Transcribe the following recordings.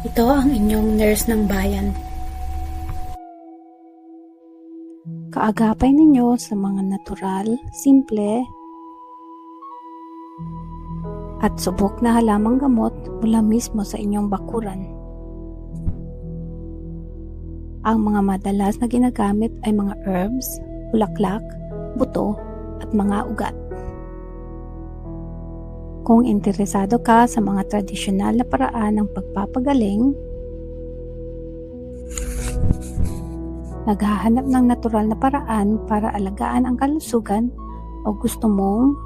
Ito ang inyong nurse ng bayan. Kaagapay ninyo sa mga natural, simple, at subok na halamang gamot mula mismo sa inyong bakuran. Ang mga madalas na ginagamit ay mga herbs, bulaklak, buto, at mga ugat. Kung interesado ka sa mga tradisyonal na paraan ng pagpapagaling, naghahanap ng natural na paraan para alagaan ang kalusugan, o gusto mong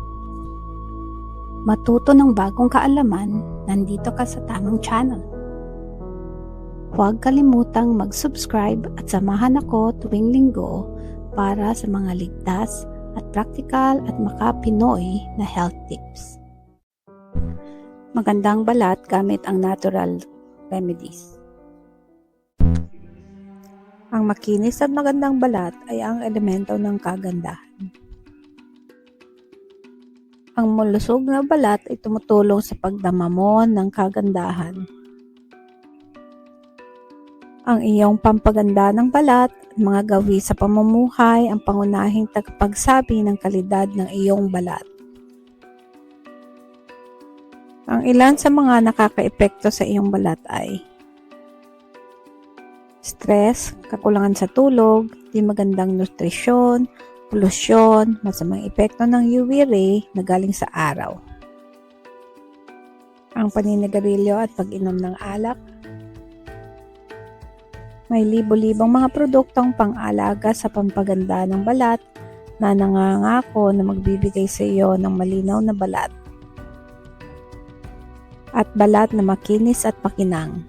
matuto ng bagong kaalaman, nandito ka sa tamang channel. Huwag kalimutang mag-subscribe at samahan ako tuwing linggo para sa mga ligtas at practical at maka-Pinoy na health tips. Magandang balat gamit ang natural remedies. Ang makinis at magandang balat ay ang elemento ng kagandahan. Ang malusog na balat ay tumutulong sa pagdamamon ng kagandahan. Ang iyong pampaganda ng balat at mga gawi sa pamumuhay ang pangunahing tagapagsabi ng kalidad ng iyong balat. Ang ilan sa mga nakakaepekto sa iyong balat ay stress, kakulangan sa tulog, di magandang nutrisyon, polusyon, masamang epekto ng UV ray na galing sa araw. Ang paninigarilyo at pag-inom ng alak. May libo-libong mga produktong pang-alaga sa pampaganda ng balat na nangangako na magbibigay sa iyo ng malinaw na balat. At balat na makinis at makinang.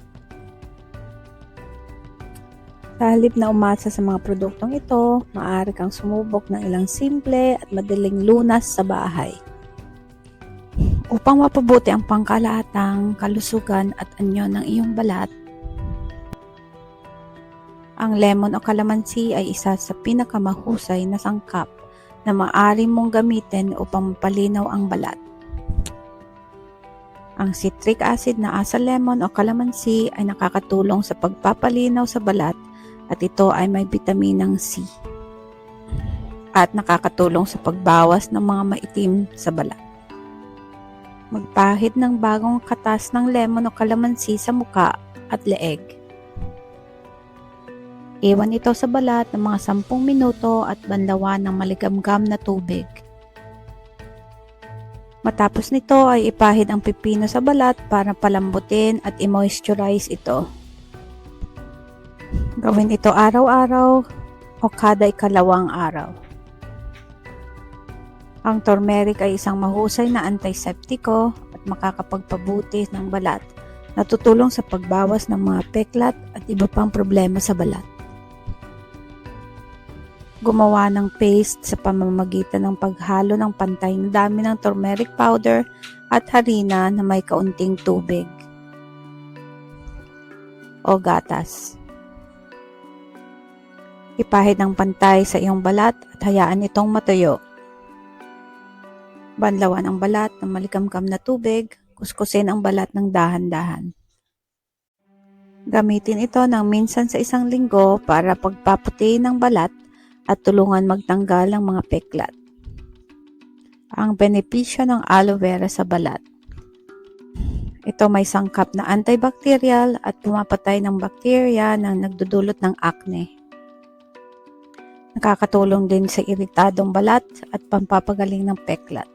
Sa halip na umasa sa mga produktong ito, maaari kang sumubok ng ilang simple at madaling lunas sa bahay. Upang mapabuti ang pangkalahatang kalusugan at anyo ng iyong balat, ang lemon o kalamansi ay isa sa pinakamahusay na sangkap na maaari mong gamitin upang mapalinaw ang balat. Ang citric acid na asa lemon o kalamansi ay nakakatulong sa pagpapalinaw sa balat at ito ay may bitaminang C at nakakatulong sa pagbawas ng mga maitim sa balat. Magpahid ng bagong katas ng lemon o kalamansi sa muka at leeg. Iwan ito sa balat ng mga 10 minuto at bandawan ng maligamgam na tubig. Matapos nito ay ipahid ang pipino sa balat para palambutin at i-moisturize ito. Gawin ito araw-araw o kada ikalawang araw. Ang turmeric ay isang mahusay na antiseptiko at makakapagpabuti ng balat na tutulong sa pagbawas ng mga peklat at iba pang problema sa balat. Gumawa ng paste sa pamamagitan ng paghalo ng pantay na dami ng turmeric powder at harina na may kaunting tubig o gatas. Ipahid ng pantay sa iyong balat at hayaan itong matuyo. Banlawan ang balat ng maligamgam na tubig, kuskusin ang balat ng dahan-dahan. Gamitin ito ng minsan sa isang linggo para pagpaputi ng balat at tulungan magtanggal ng mga peklat. Ang benepisyo ng aloe vera sa balat. Ito may sangkap na antibacterial at pumapatay ng bakterya na nagdudulot ng acne. Nakakatulong din sa iritadong balat at pampapagaling ng peklat.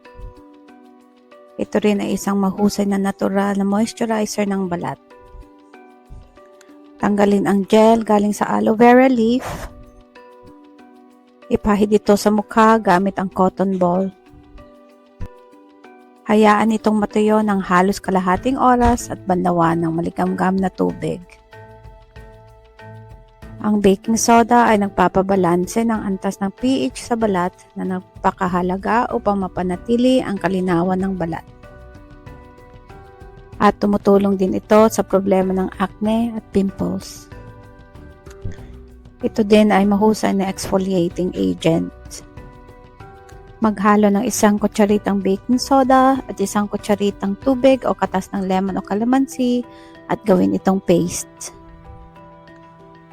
Ito rin ay isang mahusay na natural na moisturizer ng balat. Tanggalin ang gel galing sa aloe vera leaf. Ipahid ito sa mukha gamit ang cotton ball. Hayaan itong matuyo ng halos kalahating oras at banlawan ng maligamgam na tubig. Ang baking soda ay nagpapabalanse ng antas ng pH sa balat na nagpakahalaga upang mapanatili ang kalinawan ng balat. At tumutulong din ito sa problema ng acne at pimples. Ito din ay mahusay na exfoliating agent. Maghalo ng 1 kutsaritang baking soda at 1 kutsaritang tubig o katas ng lemon o kalamansi at gawin itong paste.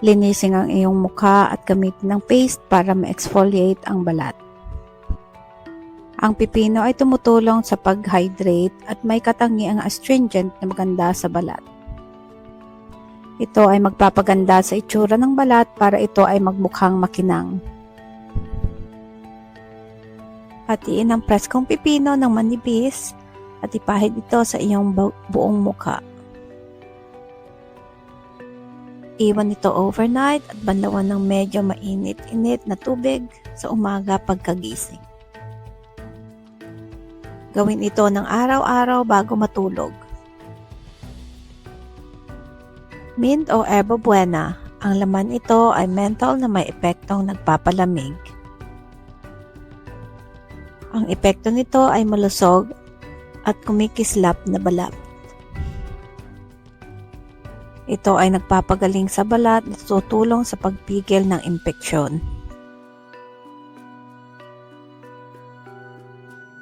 Linisin ang iyong mukha at gamitin ng paste para ma-exfoliate ang balat. Ang pipino ay tumutulong sa pag-hydrate at may katangiang astringent na maganda sa balat. Ito ay magpapaganda sa itsura ng balat para ito ay magmukhang makinang. Hatiin ang preskong pipino ng manipis at ipahid ito sa iyong buong mukha. Iwan ito overnight at banlawan ng medyo mainit-init na tubig sa umaga pagkagising. Gawin ito ng araw-araw bago matulog. Mint o Herba Buena, ang laman ito ay menthol na may epektong nagpapalamig. Ang epekto nito ay malusog at kumikislap na balat. Ito ay nagpapagaling sa balat at tutulong sa pagpigil ng impeksyon.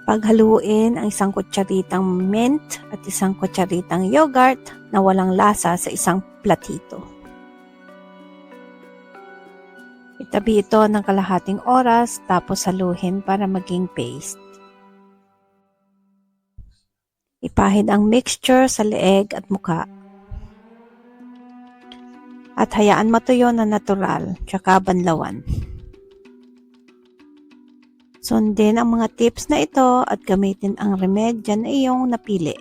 Paghaluin ang 1 kutsaritang mint at 1 kutsaritang yogurt na walang lasa sa isang platito. Itabi ito ng kalahating oras tapos haluhin para maging paste. Ipahid ang mixture sa leeg at mukha. At hayaan matuyo na natural, tsaka banlawan. Sundin ang mga tips na ito at gamitin ang remedya na iyong napili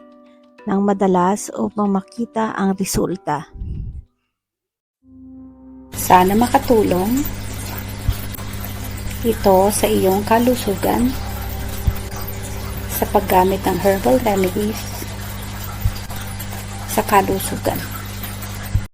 ng madalas upang makita ang resulta. Sana makatulong ito sa iyong kalusugan sa paggamit ng herbal remedies sa kalusugan.